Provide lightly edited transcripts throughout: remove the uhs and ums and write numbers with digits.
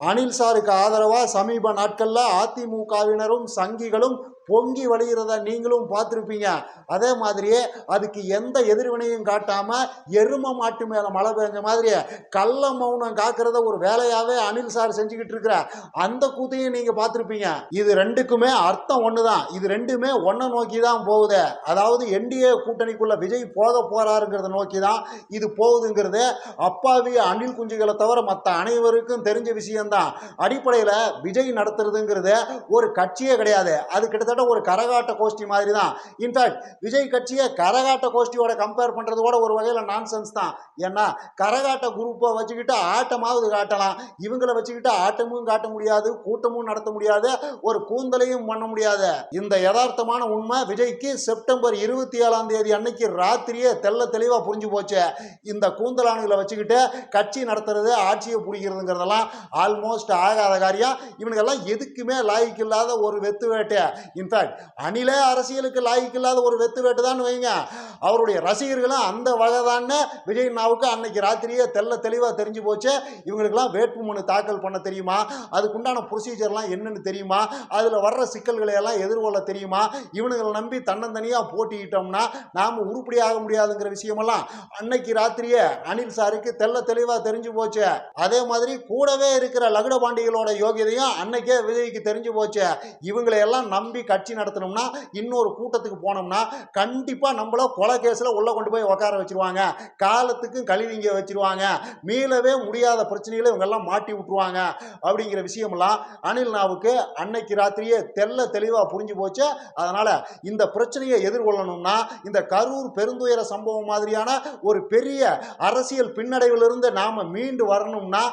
அனில் சாருக்கு ஆதரவா சமீப நாட்கள்ல அதிமுகவினரும் சங்கிகளும் பொங்கி வழிகிறத நீங்களும் பார்த்துருப்பீங்க. அதே மாதிரியே அதுக்கு எந்த எதிர்வினையும் காட்டாம எரும மாட்டு மேல மழை பெஞ்ச மாதிரி கள்ள மௌனம் காக்கிறத ஒரு வேலையாவே அனில் சார் செஞ்சுக்கிட்டு இருக்கிற அந்த கூத்தையும் நீங்க பார்த்துருப்பீங்க. இது ரெண்டுக்குமே அர்த்தம் ஒண்ணுதான். இது ரெண்டுமே ஒன்ன நோக்கி தான் போகுது. அதாவது என்டிஏ கூட்டணிக்குள்ள விஜய் போக போறாருங்கிறத நோக்கி தான் இது போகுதுங்கிறது அப்பாவி அணில் குஞ்சுகளை தவிர மற்ற அனைவருக்கும் தெரிஞ்ச விஷயம்தான். அடிப்படையில் விஜய் நடத்துறதுங்கிறது ஒரு கட்சியே கிடையாது. அது கிட்டத்தட்ட ஒரு கரகாட்ட கோஷ்டி மாதிரி தான். இன்ஃபேக்ட் விஜய் கட்சியை கரகாட்ட கோஷ்டியோட கம்பேர் பண்றது கூட ஒரு வகையில் நான்சென்ஸ் தான். ஏன்னா கரகாட்ட குரூப்பை வச்சுக்கிட்டு ஆட்டமாவது காட்டலாம், இவங்களை வச்சுக்கிட்டு ஆட்டமும் காட்ட முடியாது, கூட்டமும் நடத்த முடியாது, ஒரு கூந்தலையும் பண்ண முடியாது. இந்த யதார்த்தமான உண்மை விஜய்க்கு செப்டம்பர் 27 அன்னைக்கு ராத்திரியே தெல்ல தெளிவா புரிஞ்சு போச்சு. இந்த கூந்தலானுகளை வச்சுக்கிட்டு கட்சி நடத்துறது, ஆட்சியை பிடிக்கிறதுங்கிறதெல்லாம் ஆல்மோஸ்ட் ஆகாத காரியம். இவனுக்கெல்லாம் எதுக்குமே லாய்க்கு இல்லாத ஒரு வெத்து வேட்டை. இன்ஃபேக்ட் அணிலே அரசியலுக்கு லாய்க்கு இல்லாத ஒரு வெத்து வேட்டு தான் வைங்க. அவருடைய ரசிகர்களும் அந்த வகை தான். விஜய் நாவுக்கு அன்னைக்கு ராத்திரியே தெல்ல தெளிவாக தெரிஞ்சு போச்சு. இவங்களுக்கெல்லாம் வேட்புமனு தாக்கல் பண்ண தெரியுமா, அதுக்குண்டான ப்ரொசீஜர்லாம் என்னன்னு தெரியுமா, அதில் வர்ற சிக்கல்களை எல்லாம் எதிர்கொள்ள தெரியுமா, இவனுங்களை நம்பி தன்னந்தனியாக போட்டிக்கிட்டோம்னா நாம் உருப்படியாக முடியாதுங்கிற விஷயமெல்லாம் அன்னைக்கு ராத்திரியே அனில் சாருக்கு தெல்ல தெளிவாக தெரிஞ்சு போச்சு. அதே மாதிரி கூடவே இருக்கிற லகுட பாண்டிகளோட யோகியதையும் அன்னைக்கே விஜய்க்கு தெரிஞ்சு போச்சு. இவங்களை எல்லாம் நம்பி கட்சி நடத்தணும்னா, இன்னொரு கூட்டத்துக்கு போனோம்னா கண்டிப்பா நம்மள கொலை கேஸ்ல உள்ள கொண்டு போய் உட்கார வச்சிருவாங்க, காலத்துக்கும் கழிவிங்க வச்சிருவாங்க, மீளவே முடியாத பிரச்சனைகளை இவங்க எல்லாம் மாட்டி விட்டுருவாங்க அப்படிங்கிற விஷயமெல்லாம் அனில் நாவுக்கு அன்னைக்கு ராத்திரியே தெல்ல தெளிவா புரிஞ்சு போச்சு. அதனால இந்த பிரச்சனையை எதிர்கொள்ளணும்னா, இந்த கரூர் பெருந்துயர சம்பவம் மாதிரியான ஒரு பெரிய அரசியல் பின்னடைவிலிருந்து நாம மீண்டு வரணும்னா,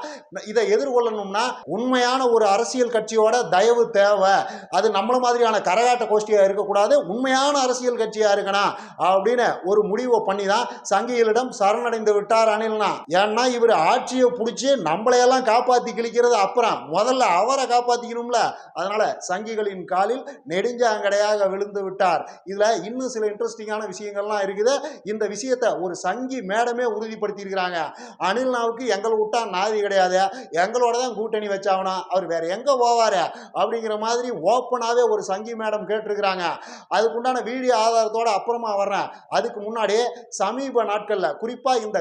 இதை எதிர்கொள்ளணும்னா உண்மையான ஒரு அரசியல் கட்சியோட தயவு தேவை. அது நம்மள மாதிரியான கரகாட்ட கோஷ்டியா இருக்கக்கூடாது, உண்மையான அரசியல் கட்சியா இருக்கணும் அப்படின்னு ஒரு முடிவை பண்ணி தான் சங்கிகளிடம் சரணடைந்து விட்டார் அனில்னா. ஏன்னா இவர் ஆட்சியை பிடிச்சி நம்மளையெல்லாம் காப்பாத்தி கிழிக்கிறது அப்புறம், முதல்ல அவரை காப்பாத்திக்கணும்ல. அதனால சங்கிகளின் காலில் நெடுஞ்சாங்கடையாக விழுந்து விட்டார். இதுல இன்னும் சில இன்ட்ரெஸ்டிங்கான விஷயங்கள்லாம் இருக்குது. இந்த விஷயத்தை ஒரு சங்கி மேடமே உறுதிப்படுத்தி இருக்கிறாங்க. அனில்னாவுக்கு எங்களை விட்டா நாதி கிடையாது, எங்களோட தான் கூட்டணி வச்சாகணும், அவர் வேற எங்க போவாரு அப்படிங்கிற மாதிரி ஓப்பனாவே ஒரு சங்கி மேடம் கேட்டிருக்கிறாங்க. அதுக்குண்டான வீடியோ ஆதாரத்தோட அப்புறமா வர்றேன். அதுக்கு முன்னாடி சமீப நாட்கள்ல குறிப்பா இந்த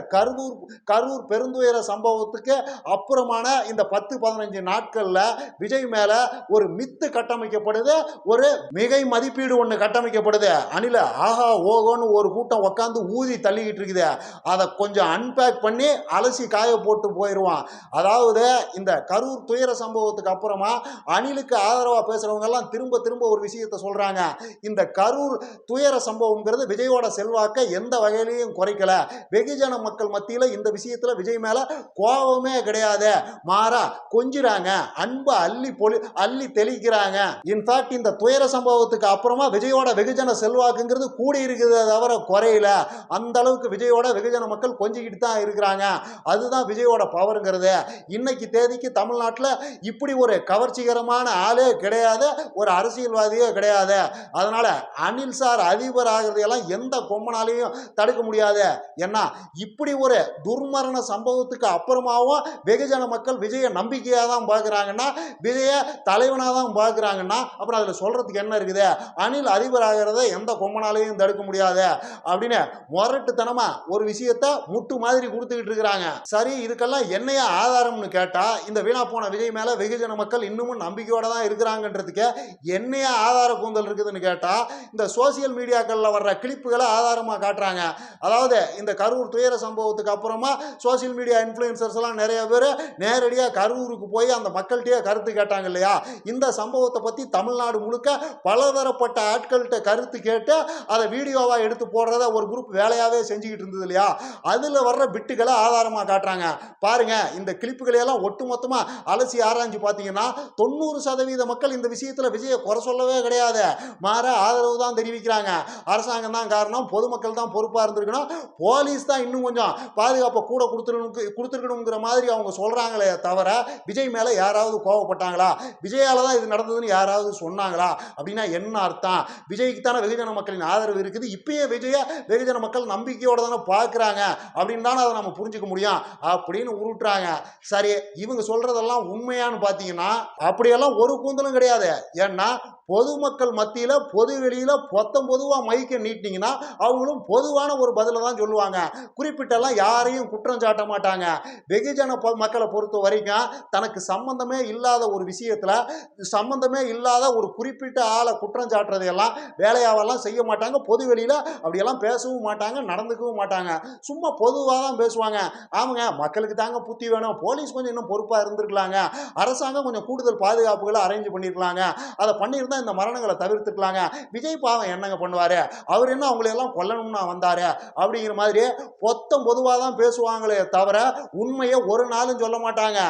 கரூர் பெருந்துயர சம்பவத்துக்கு அப்புறமான இந்த 10-15 நாட்கள்ல விஜய் மேல ஒரு மித்து கட்டமைக்கப்படுது, ஒரு மிகை மதிப்பீடு ஒண்ணு கட்டமைக்கப்படுது. அனில ஆஹா ஓகோன்னு ஒரு கூட்டம் உட்காந்து ஊதி தள்ளிக்கிட்டு இருக்குது. அதை கொஞ்சம் அன்பேக் பண்ணி அலசி காய போட்டு போயிடுவான். அதாவது இந்த கரூர் துயர சம்பவத்துக்கு அப்புறமா அனிலுக்கு ஆதரவா பேசுறவங்க எல்லாம் திரும்ப திரும்ப ஒரு விஷயத்தை சொல்றாங்க. இந்த கரூர் துயர சம்பவம்ங்கிறது விஜயோட செல்வாக்கை எந்த வகையிலையும் குறைக்கல, வெகுஜன மக்கள் மத்தியில் இந்த விஷயத்துல விஜய் மேல கோபமே கிடையாது, மாறா கொஞ்சிறாங்க, அன்பை அள்ளி தெளிக்கிறாங்க. இன்ஃபேக்ட் இந்த துயர சம்பவத்துக்கு அப்புறமா விஜயோட வெகுஜன செல்வாக்குங்கிறது கூடி இருக்குது தவிர குறையில. அந்த அளவுக்கு விஜயோட வெகுஜன மக்கள் கொஞ்சிக்கிட்டு தான் இருக்கிறாங்க. அதுதான் விஜயோட பவருங்கிறது. இன்னைக்கு தேதிக்கு தமிழ்நாட்டில் இப்படி ஒரு கவர்ச்சிகரமான ஆளே கிடையாது, ஒரு அரசியல்வாதியே கிடையாது. அதனால அனில் சார் அதிபர் ஆகிறதையெல்லாம் எந்த கொம்பனாலையும் தடுக்க முடியாது. ஏன்னா இப்படி ஒரு துர்மரண சம்பவத்துக்கு அப்புறமாவும் வெகுஜன மக்கள் விஜய நம்பிக்கையாக தான் பார்க்குறாங்கன்னா, விஜய தலைவனாக தான் பார்க்குறாங்கன்னா, அப்புறம் அதில் சொல்றதுக்கு என்ன இருக்குது? அனில் அதிபர் ஆகிறத எந்த கொம்பனாலையும் தடுக்க முடியாது அப்படின்னு முரட்டுத்தனமா ஒரு விஷயத்த முட்டு மாதிரி கொடுத்துக்கிட்டு இருக்கிறாங்க. சரி, இதுக்கெல்லாம் என்னைய ஆதாரம்னு கேட்டா, இந்த வீணா போன விஜய் மேல வெகுஜன மக்கள் இன்னமும் நம்பிக்கையோட தான் இருக்கிறாங்கன்றதுக்கு என்னைய ஆதார கூந்தல் இருக்குதுன்னு கேட்டா, இந்த சோசியல் மீடியாக்கள்ல வர்ற கிளிப்புகளை ஆதாரமா காட்டுறாங்க. அதாவது இந்த கரூர் துயர சம்பவத்துக்கு அப்புறமா சோசியல் மீடியா இன்ஃப்ளூயன்சர்ஸ் எல்லாம் நிறைய பேர் நேரடியாக கரூருக்கு போய் அந்த மக்கள்கிட்டயே கருத்து கேட்டாங்க இல்லையா? இந்த சம்பவத்தை பத்தி தமிழ்நாடு முழுக்க பலதரப்பட்ட ஆட்கள்கிட்ட கருத்து கேட்டு அதை வீடியோவா எடுத்து போடுறத ஒரு குரூப் வேலையாவே செஞ்சுக்கிட்டு இருந்தது இல்லையா? அதுல வர்ற பிட்டுகளை ஆதாரமா காட்டுறாங்க. பாருங்க, இந்த கிளிப்புகளை எல்லாம் ஒட்டுமொத்தமா அலசி ஆராய்ஞ்சு பார்த்தீங்கன்னா 90% மக்கள் இந்த விஷயத்துல விஜயை குறை சொல்லவே எதிர்க்கவே கிடையாது, மாற ஆதரவு தான் தெரிவிக்கிறாங்க. அரசாங்கம் தான் காரணம், பொதுமக்கள் தான் பொறுப்பாக இருந்திருக்கணும், போலீஸ் தான் இன்னும் கொஞ்சம் பாதுகாப்பை கூட கொடுத்துருக்கணுங்கிற மாதிரி அவங்க சொல்கிறாங்களே தவிர விஜய் மேலே யாராவது கோவப்பட்டாங்களா, விஜயால தான் இது நடந்ததுன்னு யாராவது சொன்னாங்களா? அப்படின்னா என்ன அர்த்தம்? விஜய்க்கு தானே வெகுஜன மக்களின் ஆதரவு இருக்குது, இப்பயே விஜய வெகுஜன மக்கள் நம்பிக்கையோட தானே பார்க்குறாங்க அப்படின்னு தானே அதை நம்ம புரிஞ்சுக்க முடியும் அப்படின்னு உருட்டுறாங்க. சரி, இவங்க சொல்றதெல்லாம் உண்மையான்னு பார்த்தீங்கன்னா அப்படியெல்லாம் ஒரு கூந்தலும் கிடையாது. ஏன்னா பொதுமக்கள் மத்தியில் பொது வெளியில் பொதுவாக மைக்கை நீட்டினீங்கன்னா அவங்களும் பொதுவான ஒரு பதிலை தான் சொல்லுவாங்க. குறிப்பிட்டெல்லாம் யாரையும் குற்றம் சாட்ட மாட்டாங்க. வெகுஜன மக்களை பொறுத்த வரைக்கும் தனக்கு சம்பந்தமே இல்லாத ஒரு விஷயத்தில் சம்பந்தமே இல்லாத ஒரு குறிப்பிட்ட ஆளை குற்றம் சாட்டுறதையெல்லாம் வேலையாவெல்லாம் செய்ய மாட்டாங்க. பொது வெளியில் அப்படியெல்லாம் பேசவும் மாட்டாங்க, நடந்துக்கவும் மாட்டாங்க. சும்மா பொதுவாக தான் பேசுவாங்க. ஆமாங்க, மக்களுக்கு தாங்க புத்தி வேணும், போலீஸ் கொஞ்சம் இன்னும் பொறுப்பாக இருந்திருக்கலாங்க, அரசாங்கம் கொஞ்சம் கூடுதல் பாதுகாப்புகளை அரேஞ்ச் பண்ணியிருக்கலாங்க, அதை பண்ணியிருந்தா இந்த மரணங்களை தவிர்த்துக்கலாங்க, விஜய் பாவம் என்னங்க பண்ணுவாரு, அவர் என்ன அவங்களையெல்லாம் கொல்லணும்னா வந்தாரு அப்படிங்கிற மாதிரி பொதுவாக தான் பேசுவாங்களே தவிர உண்மையை ஒரு நாளும் சொல்ல மாட்டாங்க.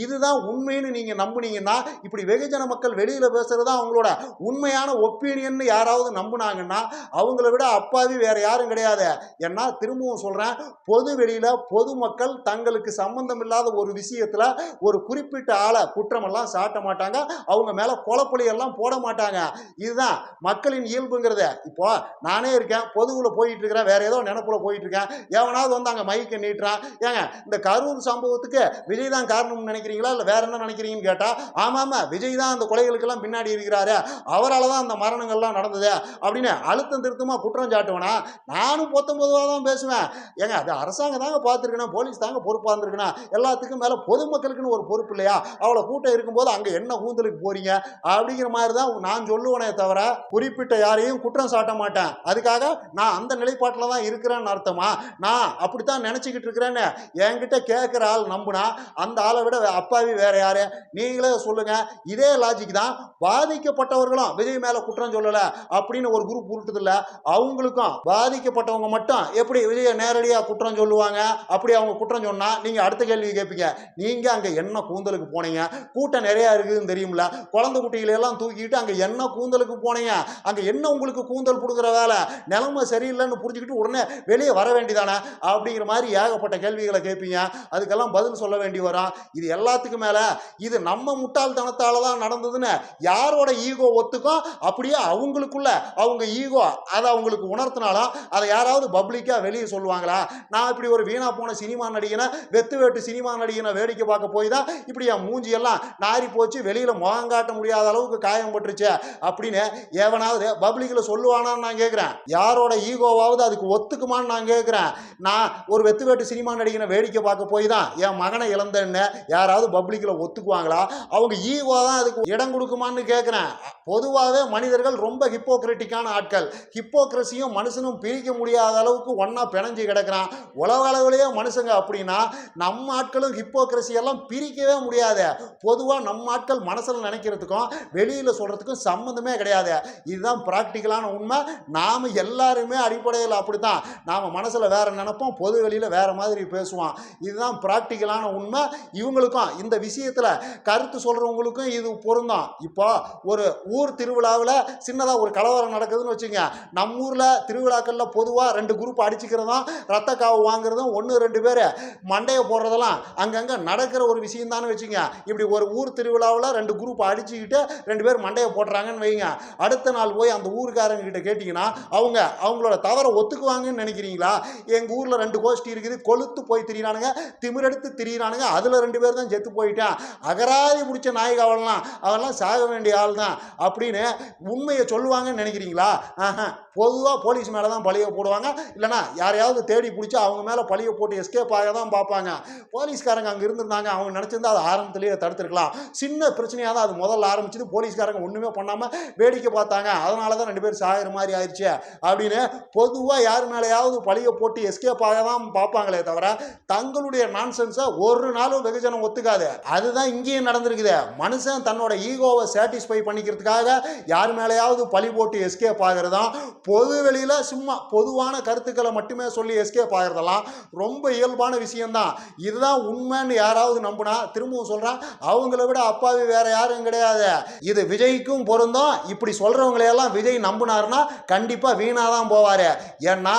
இதுதான் உண்மைன்னு நீங்க நம்புனீங்கன்னா, இப்படி வெகுஜன மக்கள் வெளியில பேசுறதா அவங்களோட உண்மையான ஒப்பீனியன் யாராவது நம்புனாங்கன்னா அவங்கள விட அப்பாவி வேற யாரும் கிடையாது. ஏன்னா திரும்பவும் சொல்றேன், பொது வெளியில பொதுமக்கள் தங்களுக்கு சம்பந்தம் இல்லாத ஒரு விஷயத்துல ஒரு குறிப்பிட்ட ஆளை குற்றமெல்லாம் சாட்ட மாட்டாங்க, அவங்க மேல கொலைப்பழி எல்லாம் போட மாட்டாங்க. இதுதான் மக்களின் இயல்புங்கிறது. இப்போ நானே இருக்கேன், பொதுவுல போயிட்டு இருக்கிறேன், வேற ஏதோ நினைப்புல போயிட்டு இருக்கேன், எவனாவது வந்து அங்க மைக்க நீட்டுறான், ஏங்க இந்த கரூர் சம்பவத்துக்கு விஜய் தான் காரணம்னு நினைக்கிறீங்களா இல்ல வேற என்ன நினைக்கிறீங்கன்னு கேட்டா, ஆமாமா விஜய் தான் அந்த கொலைகளுக்கெல்லாம் பின்னாடி இருக்கிறாரு, அவரால் தான் அந்த மரணங்கள்லாம் நடந்தது அப்படின்னு அழுத்தம் திருத்தமா குற்றம் சாட்டுவனா? நானும் பொதுவாக தான் பேசுவேன். ஏங்க அது அரசாங்கம் தாங்க பார்த்துருக்கணும், போலீஸ் தாங்க பொறுப்பாக இருந்திருக்கணும், எல்லாத்துக்கும் மேல பொதுமக்களுக்குன்னு ஒரு பொறுப்பு இல்லையா? அவ்வளோ கூட்டம் இருக்கும்போது அங்க என்ன கூந்தலுக்கு போறீங்க அப்படிங்கிற மாதிரி தான் நான் சொல்லுவனே தவிர குறிப்பிட்ட யாரையும் குற்றம் சாட்ட மாட்டேன். அதுக்காக நான் அந்த நிலைப்பாட்டில் தான் இருக்கிறேன்னு அர்த்தமா? நான் அப்படித்தான் நினைச்சுக்கிட்டு இருக்கிறேன்னு என்கிட்ட கேட்கிற ஆள் நம்புனா அந்த ஆளை விட அப்பாவி வேற யாரு? நீங்களே சொல்லுங்க. இதே லாஜிக் தான் பாதிக்கப்பட்டவர்களும் விஜய் மேல குற்றம் சொல்லல அப்படின்னு ஒரு குரூப் உருட்டுது இல்ல, அவங்களுக்கும் பாதிக்கப்பட்டவங்க மட்டும் எப்படி விஜய நேரடியா குற்றம் சொல்லுவாங்க? அப்படி அவங்க குற்றம் சொன்னா நீங்க அடுத்த கேள்வி கேட்பீங்க, நீங்க அங்க என்ன கூந்தலுக்கு போனீங்க? கூட்டம் நிறைய இருக்குதுன்னு தெரியும்ல, குழந்தை குட்டிகளை எல்லாம் தூக்கிட்டு அங்க என்ன கூந்தலுக்கு போனீங்க? அங்க என்ன உங்களுக்கு கூந்தல் கொடுக்குற வேலை? நிலைமை சரியில்லைன்னு புரிஞ்சுக்கிட்டு உடனே வெளியே வர வேண்டியதானே அப்படிங்கிற மாதிரி ஏகப்பட்ட கேள்விகளை கேட்பீங்க. அதுக்கெல்லாம் பதில் சொல்ல வேண்டி வரும். இது எல்லாத்துக்கும் மேல இது நம்ம முட்டாள்தனத்தால தான் நடந்ததுன்னு யாரோட ஈகோ ஒத்துக்கும், அப்படியே அவங்களுக்குள்ள அவங்க ஈகோ அதை அவங்களுக்கு உணர்த்தினாலும் அதை யாராவது பப்ளிக்கா வெளியே சொல்லுவாங்களா? நான் இப்படி ஒரு வீணா போன சினிமா நடிகனை, வெத்து வேட்டு சினிமா நடிகனை வேடிக்கை பார்க்க போய் தான் இப்படி என் மூஞ்சி எல்லாம் நாரி போச்சு, வெளியில முகம் காட்ட முடியாத அளவுக்கு காயம் பட்டுருச்சு அப்படின்னு எவனாவது பப்ளிக்கில் சொல்லுவானான்னு நான் கேட்குறேன். யாரோட ஈகோவாவது அதுக்கு ஒத்துக்குமான்னு நான் கேட்குறேன். நான் ஒரு வெத்து வேட்டு சினிமா நடிகனை வேடிக்கை பார்க்க போய் தான் என் மகனை இழந்தேன்னு யாராவது பப்ளிக்கில் ஒத்துக்குவாங்களா? அவங்க ஈகோ தான் அதுக்கு இடம் கொடுக்குமான்னு கேட்குறேன். பொதுவாகவே மனிதர்கள் ரொம்ப ஹிப்போக்ரிட்டிக்கான ஆட்கள். ஹிப்போக்ரஸியும் மனுஷனும் பிரிக்க முடியாத அளவுக்கு ஒன்றா பிணைஞ்சு கிடக்கிறான். உலக அளவிலேயே மனுஷங்க அப்படின்னா நம்ம ஆட்களும் ஹிப்போக்ரஸி எல்லாம் பிரிக்கவே முடியாது. பொதுவாக நம்ம ஆட்கள் மனசில் நினைக்கிறதுக்கும் வெளியில் சொல்கிறதுக்கும் சம்மந்தமே கிடையாது. இதுதான் ப்ராக்டிக்கலான உண்மை. நாம் எல்லாருமே அடிப்படையில் அப்படித்தான். நாம் மனசில் வேற நினைப்போம், பொது வெளியில் வேற மாதிரி பேசுவோம். இதுதான் ப்ராக்டிக்கலான உண்மை. இவங்களுக்கும் இந்த விஷயத்தில் கருத்து சொல்கிறவங்களுக்கும் இது பொருந்தும். இப்போ ஒரு ஊர் திருவிழாவில் சின்னதாக ஒரு கலவரம் நடக்குதுன்னு வச்சுங்க, நம்ம ஊரில் திருவிழாக்களில் பொதுவாக 2 குரூப் அடிச்சுக்கிறதும் ரத்த காவு வாங்குறதும் 1-2 பேர் மண்டையை போடுறதெல்லாம் அங்கங்கே நடக்கிற ஒரு விஷயம் தானே வச்சுங்க. இப்படி ஒரு ஊர் திருவிழாவில் 2 குரூப் அடிச்சுக்கிட்டு 2 பேர் மண்டையை போடுறாங்கன்னு வைங்க, அடுத்த நாள் போய் அந்த ஊருக்காரங்க கிட்ட கேட்டிங்கன்னா அவங்களோட தவறை ஒத்துக்குவாங்கன்னு நினைக்கிறீங்களா? எங்கள் ஊரில் 2 கோஷ்டி இருக்குது, கொளுத்து போய் திரியிறானுங்க, திமிரெடுத்து திரியிறானுங்க, அதில் 2 பேர் தான் செத்து போயிட்டான், அகராதி முடிச்ச நாய்க்கு அவெல்லாம் சாக வேண்டிய ஆள் தான் அப்படின்னு உண்மையை சொல்லுவாங்கன்னு நினைக்கிறீங்களா? பொதுவாக போலீஸ் மேலே தான் பழியை போடுவாங்க, இல்லைனா யாரையாவது தேடி பிடிச்சி அவங்க மேலே பழியை போட்டு எஸ்கேப் ஆக தான் பார்ப்பாங்க. போலீஸ்காரங்க அங்கே இருந்திருந்தாங்க, அவங்க நினச்சிருந்தா அது ஆரம்பத்திலேயே தடுத்துருக்கலாம். சின்ன பிரச்சனையாக தான் அது முதல்ல ஆரம்பிச்சது. போலீஸ்காரங்க ஒன்றுமே பண்ணாமல் வேடிக்கை பார்த்தாங்க, அதனால தான் 2 பேர் சாகிற மாதிரி ஆயிடுச்சு அப்படின்னு பொதுவாக யார் மேலேயாவது பழியை போட்டு எஸ்கேப் ஆக தான் பார்ப்பாங்களே தவிர தங்களுடைய நான்சென்ஸை ஒரு நாளும் வெகுஜனம் ஒத்துக்காது. அதுதான் இங்கேயும் நடந்திருக்குது. மனுஷன் தன்னோட ஈகோவை சாட்டிஸ்ஃபை பண்ணிக்கிறதுக்காக யார் மேலேயாவது பழி போட்டு எஸ்கேப் ஆகிறதும், பொது வெளியில் சும்மா பொதுவான கருத்துக்களை மட்டுமே சொல்லி எஸ்கேப் ஆகிறதெல்லாம் ரொம்ப இயல்பான விஷயம்தான். இதுதான் உண்மைன்னு யாராவது நம்புனா, திரும்பவும் சொல்கிறேன், அவங்கள விட அப்பாவி வேற யாரும் கிடையாது. இது விஜய்க்கும் விஜய்க்கும் பொருந்தும். இப்படி சொல்றவங்களையெல்லாம் விஜய் நம்பினாருன்னா கண்டிப்பா வீணா தான் போவாரு. ஏன்னா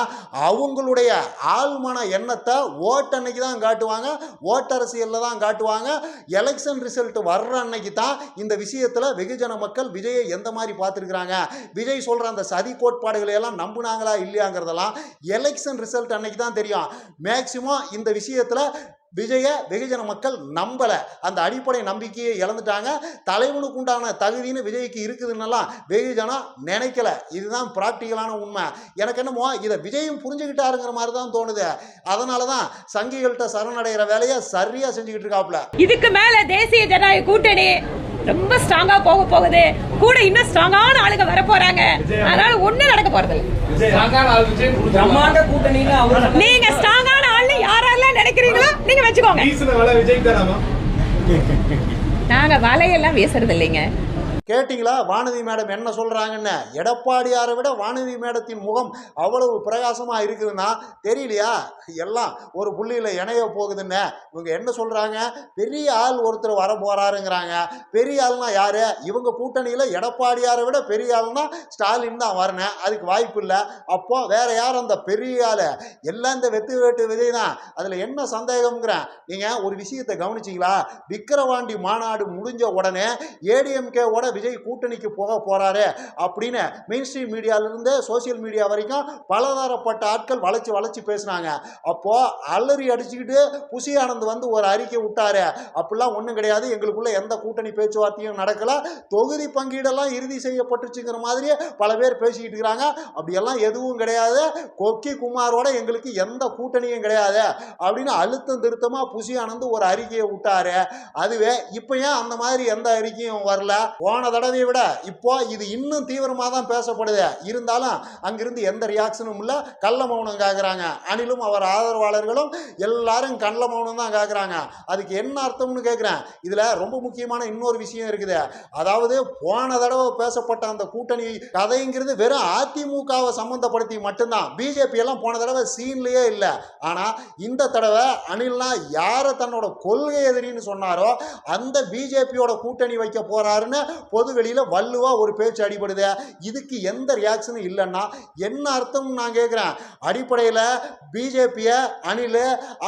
அவங்களுடைய ஆழ்மன எண்ணத்தை ஓட்டன்னைக்கு தான் காட்டுவாங்க, ஓட்டரசியல்ல தான் காட்டுவாங்க. எலெக்ஷன் ரிசல்ட் வர்ற அன்னைக்கு தான் இந்த விஷயத்துல வெகுஜன மக்கள் விஜயை எந்த மாதிரி பார்த்துருக்குறாங்க, விஜய் சொல்ற அந்த சதி கோட்பாடுகளை எல்லாம் நம்புனாங்களா இல்லையாங்கிறதெல்லாம் எலெக்ஷன் ரிசல்ட் அன்னைக்கு தான் தெரியும். மேக்சிமம் இந்த விஷயத்துல விஜய வெகுஜன மக்கள் நம்பல, அந்த அடிப்படை நம்பிக்கையை இழந்துட்டாங்க. தலைவனுக்கு உண்டான தகுதின்னு விஜய்க்கு இருக்குதுன்னெல்லாம் வெகுஜனம் நினைக்கல. இதுதான் பிராக்டிக்கலான உண்மை. எனக்கு என்னமோ இதை விஜயும் புரிஞ்சுக்கிட்டாருங்கிற மாதிரி தான் தோணுது. அதனாலதான் சங்கிகள்கிட்ட சரணடைகிற வேலையை சரியா செஞ்சுக்கிட்டு இருக்காப்ல. இதுக்கு மேல தேசிய ஜனநாயக கூட்டணி ரொம்ப ஸ்ட்ராங்கா போகுது. கூட இன்னும் ஸ்ட்ராங்கான ஆளுங்க வர போறாங்க. அதனால ஒண்ணு நடக்க போறது நீங்க ஸ்ட்ராங்கான ஆளு யாரெல்லாம் நினைக்கிறீங்களோ நீங்க வச்சுக்கோங்க. நாங்க வலையெல்லாம் வீசுறது இல்லைங்க. கேட்டிங்களா வானதி மேடம் என்ன சொல்கிறாங்கன்னு? எடப்பாடியாரை விட வானதி மேடத்தின் முகம் அவ்வளவு பிரகாசமாக இருக்குதுன்னா தெரியலையா? எல்லாம் ஒரு புள்ளியில் இணைய போகுதுன்னு இவங்க என்ன சொல்கிறாங்க? பெரிய ஆள் ஒருத்தர் வர போகிறாருங்கிறாங்க. பெரிய ஆள்னா யார்? இவங்க கூட்டணியில் எடப்பாடியாரை விட பெரிய ஆள்னா ஸ்டாலின் தான் வரணும். அதுக்கு வாய்ப்பு இல்லை. அப்போ வேற யார் அந்த பெரிய ஆள்? எல்லாம் இந்த வெத்து வேட்டு விஜய் தான். அதில் என்ன சந்தேகம்ங்கிறேன். நீங்கள் ஒரு விஷயத்தை கவனிச்சிங்களா? விக்கிரவாண்டி மாநாடு முடிஞ்ச உடனே ஏடிஎம்கேவோட விஜய் கூட்டணிக்கு போக போறாரு அப்படின்னு மெயின் ஸ்ட்ரீம் மீடியாவிலிருந்து சோசியல் மீடியா வரைக்கும் பலதரப்பட்ட ஆட்கள் வளைச்சு பேசினாங்க. அப்போ அலறி அடிச்சுக்கிட்டு புசி ஆனந்த் வந்து ஒரு அறிக்கை விட்டாரு. அப்படிலாம் ஒன்றும் கிடையாது, எங்களுக்குள்ள எந்த கூட்டணி பேச்சுவார்த்தையும் நடக்கல, தொகுதி பங்கீடெல்லாம் இறுதி செய்யப்பட்டுச்சுங்கிற மாதிரியே பல பேர் பேசிக்கிட்டு இருக்கிறாங்க. அப்படியெல்லாம் எதுவும் கிடையாது, கொக்கி குமாரோட எங்களுக்கு எந்த கூட்டணியும் கிடையாது அப்படின்னு அழுத்தம் திருத்தமா புசி ஆனந்த் ஒரு அறிக்கையை விட்டாரு. அதுவே இப்போ ஏன் அந்த மாதிரி எந்த அறிக்கையும் வரல? போன தடவையை விட இப்போ இது இன்னும் தீவிரமாக தான் பேசப்படுது. இருந்தாலும் அங்கிருந்து எந்த ரியாக்ஷனும் இல்லை, கள்ள மௌனம் காக்குறாங்க. அனிலும் அவர் ஆதரவாளர்களும் எல்லாரும் கள்ள மௌனம் தான் காக்குறாங்க. அதுக்கு என்ன அர்த்தம்னு கேட்குறேன். இதில் ரொம்ப முக்கியமான இன்னொரு விஷயம் இருக்குது. அதாவது போன தடவை பேசப்பட்ட அந்த கூட்டணி கதைங்கிறது வெறும் அதிமுகவை சம்பந்தப்படுத்தி மட்டும்தான். பிஜேபி எல்லாம் போன தடவை சீன்லேயே இல்லை. ஆனால் இந்த தடவை அனில்னா யாரை தன்னோட கொள்கை எதிரின்னு சொன்னாரோ அந்த பிஜேபியோட கூட்டணி வைக்க போறாருன்னு பொது வெளியில வள்ளுவா ஒரு பேச்சு அடிபடுது. இதுக்கு எந்த ரியாக்ஷனும் இல்லைன்னா என்ன அர்த்தம் நான் கேட்கிறேன். அடிப்படையில் பிஜேபிய அணில்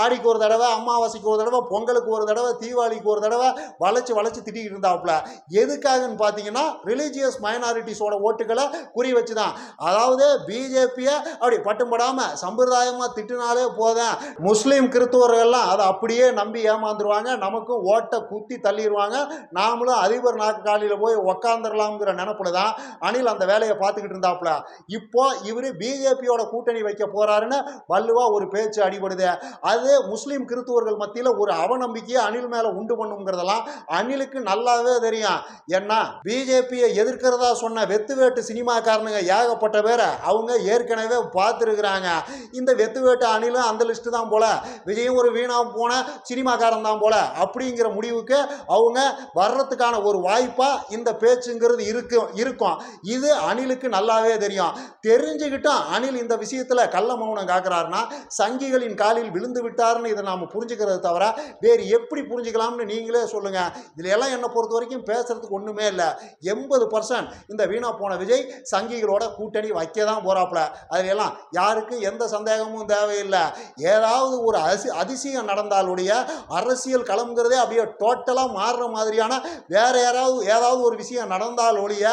ஆடிக்கு ஒரு தடவை, அமாவாசைக்கு ஒரு தடவை, பொங்கலுக்கு ஒரு தடவை, தீபாவளிக்கு ஒரு தடவை வளைச்சு திட்டிக்கிட்டு இருந்தாப்புல. எதுக்காகன்னு பார்த்தீங்கன்னா ரிலீஜியஸ் மைனாரிட்டிஸோட ஓட்டுகளை குறி வச்சுதான். அதாவது பிஜேபிய அப்படி பட்டும்படாம சம்பிரதாயமா திட்டினாலே போதும், முஸ்லீம் கிறிஸ்துவர்கள்லாம் அதை அப்படியே நம்பி ஏமாந்துருவாங்க, நமக்கு ஓட்டை குத்தி தள்ளிடுவாங்க, நாமளும் அதிபர் நாக்கு காலியில் போய் உக்காந்துடலாம்ங்கிற நினைப்புல தான் அனில் அந்த வேலையை பார்த்துக்கிட்டு இருந்தாப்புல. இப்போ இவரு பிஜேபியோட கூட்டணி வைக்க போறாருன்னு வள்ளுவா ஒரு பேச்சு அடிபடுது. அது முஸ்லீம் கிறிஸ்துவர்கள் மத்தியில் ஒரு அவநம்பிக்கையை அனில் மேல உண்டு பண்ணுங்கிறதெல்லாம் அனிலுக்கு நல்லாவே தெரியும். ஏன்னா பிஜேபியை எதிர்க்கிறதா சொன்ன வெத்து வேட்டு சினிமாக்காரனுங்க ஏகப்பட்ட பேரை அவங்க ஏற்கனவே பார்த்துருக்குறாங்க. இந்த வெத்து வேட்டு அனிலும் அந்த லிஸ்ட் தான் போல, விஜயும் ஒரு வீணா போன சினிமாக்காரன் தான் போல அப்படிங்கிற முடிவுக்கு அவங்க வர்றதுக்கான ஒரு வாய்ப்பா இந்த பேச்சுங்கிறது இருக்கும். இது அனிலுக்கு நல்லாவே தெரியும். தெரிஞ்சுக்கிட்டும் அனில் இந்த விஷயத்துல கள்ள மௌனம் காக்குறாருன்னா சங்கிகளின் காலில் விழுந்து விட்டாருன்னு இதை நாம புரிஞ்சுக்கிறத தவிர வேறு எப்படி புரிஞ்சுக்கலாம்னு நீங்களே சொல்லுங்க. இதுல எல்லாம் என்னை பொறுத்த வரைக்கும் பேசுறதுக்கு ஒண்ணுமே இல்லை. 80% இந்த வீணா போன விஜய் சங்கிகளோட கூட்டணி வைக்க தான் போறாப்புல. அதுல எல்லாம் யாருக்கும் எந்த சந்தேகமும் தேவையில்லை. ஏதாவது ஒரு அதிசயம் நடந்தாலுடைய அரசியல் களம்ங்கிறதே அப்படியே டோட்டலா மாறுற மாதிரியான வேற ஏதாவது ஒரு விஷயம் நடந்தால் ஒழிய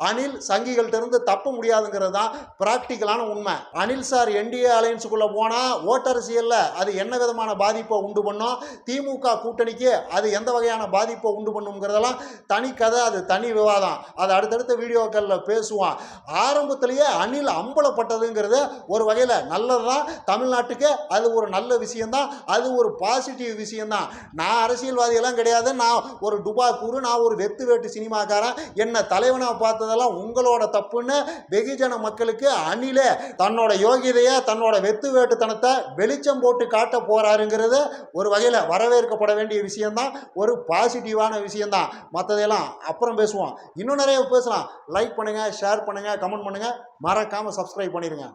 அனில் சங்கிகள்ட்ட இருந்து தப்ப முடியாதுங்கிறது தான் பிராக்டிக்கலான உண்மை. அனில் சார் என்டிஏ அலையன்ஸுக்குள்ள போனா ஓட்டரசியல்ல அது என்ன விதமான பாதிப்பை உண்டு பண்ணும், திமுக கூட்டணிக்கு அது எந்த வகையான பாதிப்பை உண்டு பண்ணுங்கிறதெல்லாம் தனி கதை, அது தனி விவாதம். அது அடுத்தடுத்த வீடியோக்களில் பேசுவான். ஆரம்பத்திலேயே அனில் அம்பலப்பட்டதுங்கிறது ஒரு வகையில் நல்லதுதான். தமிழ்நாட்டுக்கு அது ஒரு நல்ல விஷயம்தான், அது ஒரு பாசிட்டிவ் விஷயம்தான். நான் அரசியல்வாதியெல்லாம் கிடையாது, நான் ஒரு டுபாக்கூறு, நான் ஒரு வெத்து வேட்டு சினிமாக்காரன், என்ன தலைவனா பார்த்ததெல்லாம் உங்களோட தப்புன்னு வெகுஜன மக்களுக்கு அணிலே தன்னோட யோகியதைய தன்னோட வெத்து வேட்டுத்தனத்தை வெளிச்சம் போட்டு காட்ட போறாருங்கிறது ஒரு வகையில் வரவேற்கப்பட வேண்டிய விஷயம்தான், ஒரு பாசிட்டிவான விஷயம்தான். மற்றதையெல்லாம் அப்புறம் பேசுவோம். இன்னும் நிறைய பேசலாம். லைக் பண்ணுங்க, ஷேர் பண்ணுங்க, கமெண்ட் பண்ணுங்க, மறக்காம சப்ஸ்கிரைப் பண்ணிடுங்க.